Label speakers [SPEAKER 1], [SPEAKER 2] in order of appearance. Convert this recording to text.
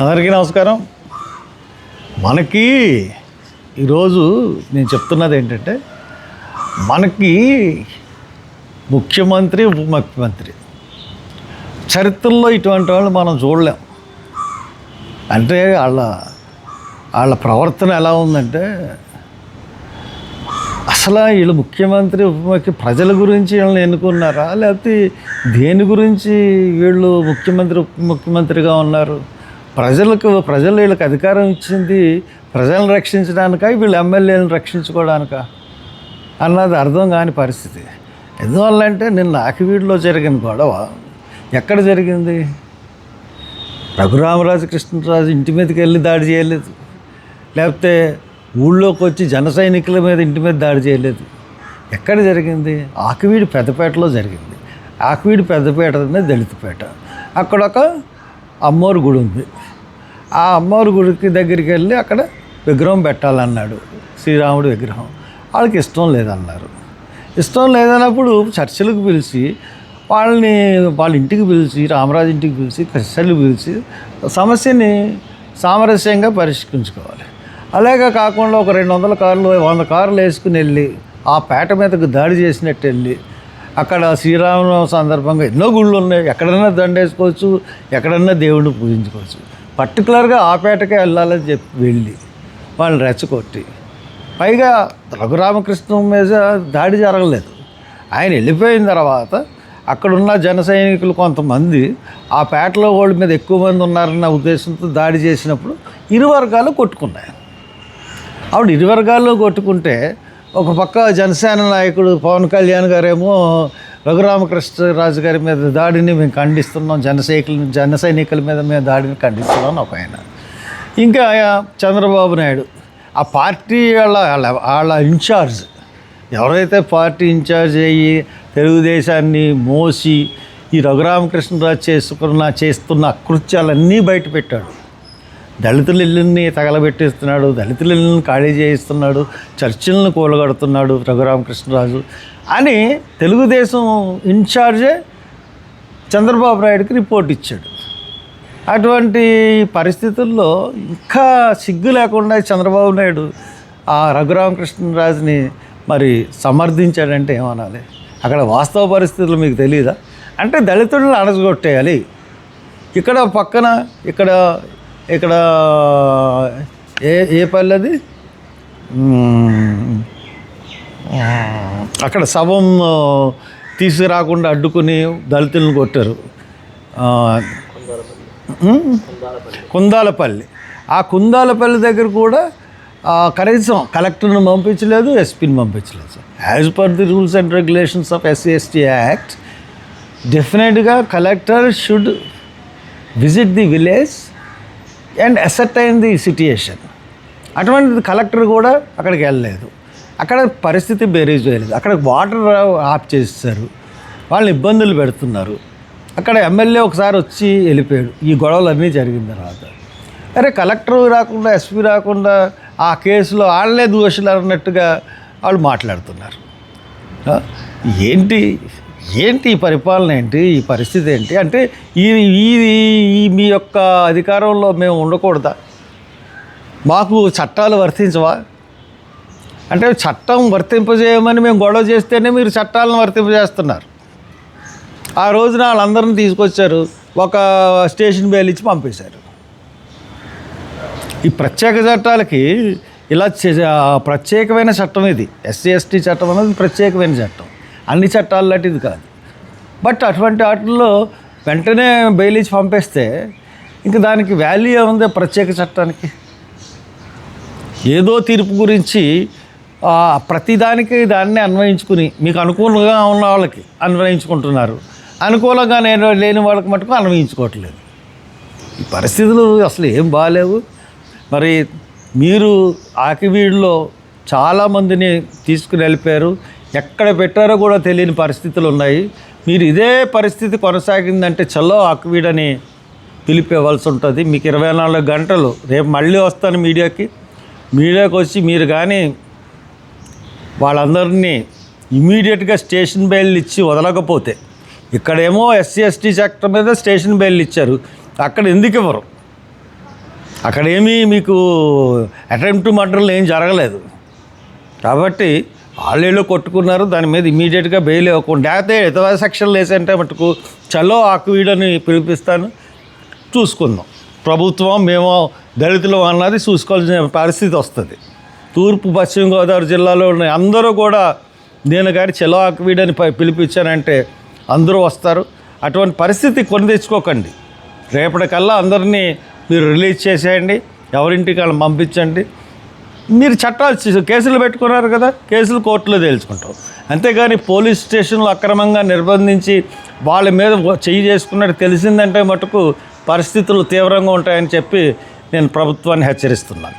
[SPEAKER 1] అందరికీ నమస్కారం. మనకి ఈరోజు నేను చెప్తున్నది ఏంటంటే, మనకి ముఖ్యమంత్రి, ఉప ముఖ్యమంత్రి చరిత్రలో ఇటువంటి వాళ్ళు మనం చూడలేం. అంటే వాళ్ళ ప్రవర్తన ఎలా ఉందంటే, అసలు వీళ్ళు ముఖ్యమంత్రి, ఉప ముఖ్యమంత్రి ప్రజల గురించి వీళ్ళని ఎన్నుకున్నారా, లేకపోతే దేని గురించి వీళ్ళు ముఖ్యమంత్రి, ఉప ముఖ్యమంత్రిగా ఉన్నారు? ప్రజలు వీళ్ళకి అధికారం ఇచ్చింది ప్రజలను రక్షించడానికా, వీళ్ళు ఎమ్మెల్యేలను రక్షించుకోవడానికా అన్నది అర్థం కాని పరిస్థితి. ఎందువల్లంటే నిన్న ఆకివీడులో జరిగిన గొడవ ఎక్కడ జరిగింది? రఘురామరాజు కృష్ణరాజు ఇంటి మీదకి వెళ్ళి దాడి చేయలేదు, లేకపోతే ఊళ్ళోకి వచ్చి జన సైనికుల మీద ఇంటి మీద దాడి చేయలేదు. ఎక్కడ జరిగింది? ఆకివీడు పెద్దపేటలో జరిగింది. ఆకివీడు పెద్దపేట అనేది దళితపేట. అక్కడ ఒక అమ్మవారి గుడి ఉంది. ఆ అమ్మవారి గుడికి దగ్గరికి వెళ్ళి అక్కడ విగ్రహం పెట్టాలన్నాడు, శ్రీరాముడి విగ్రహం. వాళ్ళకి ఇష్టం లేదన్నారు. ఇష్టం లేదన్నప్పుడు చర్చలకు పిలిచి వాళ్ళ ఇంటికి పిలిచి, రామరాజు ఇంటికి పిలిచి, కృష్ణలు పిలిచి సమస్యని సామరస్యంగా పరిష్కరించుకోవాలి. అలాగే కాకుండా ఒక 200 కార్లు 100 కార్లు వేసుకుని వెళ్ళి ఆ పేట మీదకు దాడి చేసినట్టు వెళ్ళి అక్కడ శ్రీరామనవమి సందర్భంగా ఎన్నో గుళ్ళు ఉన్నాయి, ఎక్కడన్నా దండేసుకోవచ్చు, ఎక్కడన్నా దేవుడిని పూజించుకోవచ్చు. పర్టికులర్గా ఆ పేటకే వెళ్ళాలని చెప్పి వెళ్ళి వాళ్ళని రెచ్చగొట్టి, పైగా రఘురామకృష్ణ మీద దాడి జరగలేదు. ఆయన వెళ్ళిపోయిన తర్వాత అక్కడున్న జన సైనికులు కొంతమంది ఆ పేటలో వాళ్ళ మీద ఎక్కువ మంది ఉన్నారన్న ఉద్దేశంతో దాడి చేసినప్పుడు ఇరు వర్గాలు కొట్టుకున్నాయి. ఆవిడ ఇరు వర్గాల్లో కొట్టుకుంటే ఒక పక్క జనసేన నాయకుడు పవన్ కళ్యాణ్ గారేమో రఘురామకృష్ణరాజు గారి మీద దాడిని మేము ఖండిస్తున్నాం, జన సైనికుల మీద మేము దాడిని ఖండిస్తున్నాం ఒక ఆయన. ఇంకా చంద్రబాబు నాయుడు ఆ పార్టీ వాళ్ళ ఇన్ఛార్జ్, ఎవరైతే పార్టీ ఇన్ఛార్జ్ అయ్యి తెలుగుదేశాన్ని మోసి ఈ రఘురామకృష్ణరాజు చేస్తున్న అకృత్యాలన్నీ బయట పెట్టాడు. దళితుల ఇళ్ళని తగలబెట్టేస్తున్నాడు, దళితుల ఇళ్ళని ఖాళీ చేయిస్తున్నాడు, చర్చిలను కూలగడుతున్నాడు రఘురామకృష్ణరాజు అని తెలుగుదేశం ఇన్ఛార్జే చంద్రబాబు నాయుడుకి రిపోర్ట్ ఇచ్చాడు. అటువంటి పరిస్థితుల్లో ఇంకా సిగ్గు లేకుండా చంద్రబాబు నాయుడు ఆ రఘురామకృష్ణరాజుని మరి సమర్థించాడంటే ఏమనాలి? అక్కడ వాస్తవ పరిస్థితులు మీకు తెలియదా? అంటే దళితులను అణగొట్టేయాలి. ఇక్కడ పక్కన ఇక్కడ ఏ పల్లెది, అక్కడ శవం తీసుకురాకుండా అడ్డుకుని దళితులను కొట్టారు. కుందాలపల్లి, ఆ కుందాలపల్లి దగ్గర కూడా కనీసం కలెక్టర్ని పంపించలేదు, ఎస్పీని పంపించలేదు. As per the rules and regulations of SC/ST act డెఫినెట్గా collector should visit the village and ascertain the situation. అటువంటిది కలెక్టర్ కూడా అక్కడికి వెళ్ళలేదు. అక్కడ పరిస్థితి బేరీజ్ చేయలేదు. అక్కడ వాటర్ ఆఫ్ చేస్తారు, వాళ్ళని ఇబ్బందులు పెడుతున్నారు. అక్కడ ఎమ్మెల్యే ఒకసారి వచ్చి వెళ్ళిపోయాడు ఈ గొడవలన్నీ జరిగిన తర్వాత. అరే కలెక్టర్ రాకుండా, ఎస్పీ రాకుండా ఆ కేసులో వాళ్ళే దోషులు అన్నట్టుగా వాళ్ళు మాట్లాడుతున్నారు. ఏంటి ఈ పరిపాలన ఏంటి? ఈ పరిస్థితి ఏంటి? అంటే ఈ మీ యొక్క అధికారంలో మేము ఉండకూడదా? మాకు చట్టాలు వర్తించవా? అంటే చట్టం వర్తింపజేయమని మేము గొడవ చేస్తేనే మీరు చట్టాలను వర్తింపజేస్తున్నారు. ఆ రోజున వాళ్ళందరినీ తీసుకొచ్చారు, ఒక స్టేషన్ బెయిల్ ఇచ్చి పంపేశారు. ఈ ప్రత్యేక చట్టాలకి ఇలా ప్రత్యేకమైన చట్టం ఇది. SC/ST చట్టం అనేది ప్రత్యేకమైన చట్టం, అన్ని చట్టాలు లాంటిది కాదు. బట్ అటువంటి వాటిల్లో వెంటనే బెయిల్ ఇచ్చి పంపేస్తే ఇంక దానికి వాల్యూ ఏముంది ప్రత్యేక చట్టానికి? ఏదో తీర్పు గురించి ప్రతిదానికి దాన్ని అన్వయించుకుని మీకు అనుకూలంగా ఉన్న వాళ్ళకి అన్వయించుకుంటున్నారు, అనుకూలంగా లేని వాళ్ళకి మటుకు అన్వయించుకోవట్లేదు. ఈ పరిస్థితులు అసలు ఏం బాగాలేవు. మరి మీరు ఆకివీడులో చాలామందిని తీసుకుని వెళ్ళిపోయారు, ఎక్కడ పెట్టారో కూడా తెలియని పరిస్థితులు ఉన్నాయి. మీరు ఇదే పరిస్థితి కొనసాగిందంటే చలో ఆకివీడని పిలిపేవలసి ఉంటుంది. మీకు 24 గంటలు, రేపు మళ్ళీ వస్తాను మీడియాకి వచ్చి మీరు కానీ వాళ్ళందరినీ ఇమీడియట్గా స్టేషన్ బెయిల్ ఇచ్చి వదలకపోతే, ఇక్కడేమో SC/ST చట్టం మీద స్టేషన్ బెయిల్ ఇచ్చారు, అక్కడ ఎందుకు ఇవ్వరు? అక్కడేమీ మీకు అటెంప్ట్ మర్డర్లు ఏం జరగలేదు. కాబట్టి ఆళ్ళేళ్ళు కొట్టుకున్నారు, దాని మీద ఇమీడియట్గా బెయిల్ ఇవ్వకుండా లేకపోతే ఇతర సెక్షన్లు వేసంటే మటుకు చలో ఆకువీడని పిలిపిస్తాను, చూసుకుందాం. ప్రభుత్వం మేము దళితులు అన్నది చూసుకోవాల్సిన పరిస్థితి వస్తుంది. తూర్పు పశ్చిమ గోదావరి జిల్లాలో ఉన్న అందరూ కూడా నేను కానీ చలో ఆకువీడని పిలిపించానంటే అందరూ వస్తారు. అటువంటి పరిస్థితి కొని తెచ్చుకోకండి. రేపటికల్లా అందరినీ మీరు రిలీజ్ చేసేయండి, ఎవరింటికి వాళ్ళని పంపించండి. మీరు చట్టాలు కేసులు పెట్టుకున్నారు కదా, కేసులు కోర్టులో తేల్చుకుంటాం. అంతేగాని పోలీస్ స్టేషన్లో అక్రమంగా నిర్బంధించి వాళ్ళ మీద చెయ్యి చేసుకున్నట్టు తెలిసిందంటే మటుకు పరిస్థితులు తీవ్రంగా ఉంటాయని చెప్పి నేను ప్రభుత్వాన్ని హెచ్చరిస్తున్నాను.